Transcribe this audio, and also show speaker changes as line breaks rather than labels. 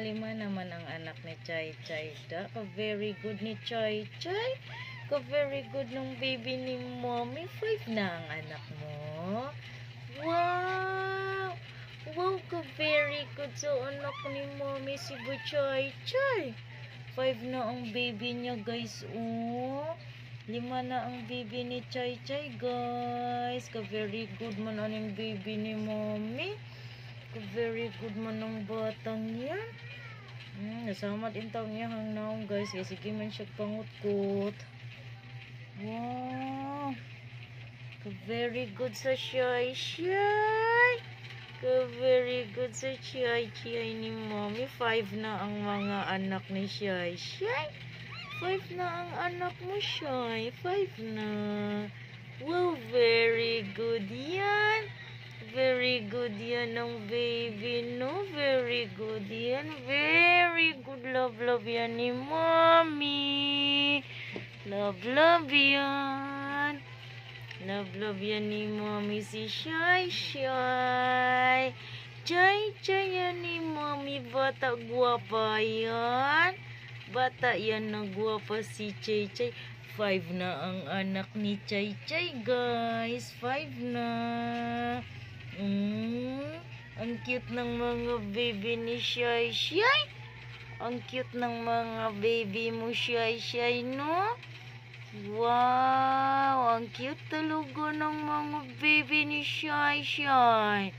lima naman ang anak ni Chay Chay. Ka-very good ni Chay Chay. Ka-very good ng baby ni mommy. 5 na ang anak mo. Wow! Wow, ka-very good sa anak ni mommy si Chay Chay. 5 na ang baby niya, guys. Oh, 5 na ang baby ni Chay Chay, guys. Ka-very good man ang baby ni mommy. Very good man ng batang yan. Nasamat in taong niya hang naong, guys. Kasi sige man siya pangutkot. Wow. Very good sa Shy Shy. Very good sa Shy Shy ni mommy. 5 na ang mga anak ni Shy Shy. 5 na ang anak mo, Shy. 5 na. Wow, very good yan. Very good yan ng baby, no? Very good yan. Very good. Love yan ni mommy. Love yan. Love yan ni mommy si Shy Shy. Chay Chay yan ni mommy. Bata guwapa yan. Bata yan na guwapa si Chay Chay. 5 na ang anak ni Chay Chay, guys. 5 na. Ang cute ng mga baby ni Shy Shy. Ang cute ng mga baby mo, Shy Shy, no? Wow, ang cute talaga ng mga baby ni Shy Shy.